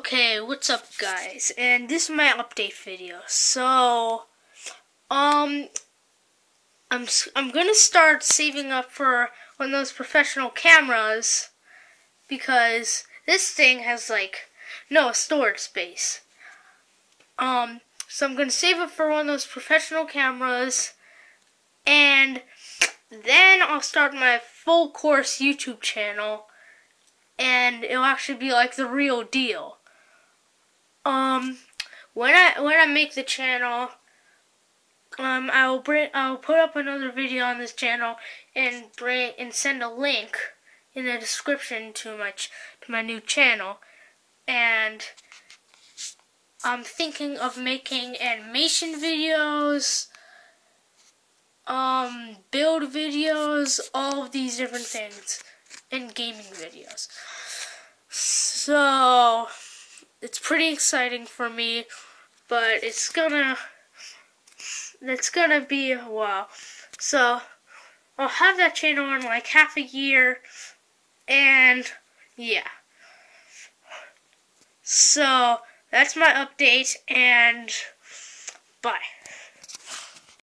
Okay, what's up guys? And this is my update video. So, I'm gonna start saving up for one of those professional cameras because this thing has like no storage space. So I'm gonna save up for one of those professional cameras, and then I'll start my full course YouTube channel, and it'll actually be like the real deal. When I make the channel, I'll put up another video on this channel and send a link in the description to my new channel. And I'm thinking of making animation videos, build videos, all of these different things, and gaming videos. So it's pretty exciting for me, but it's gonna be a while. So I'll have that channel in like half a year, and yeah. So that's my update, and bye.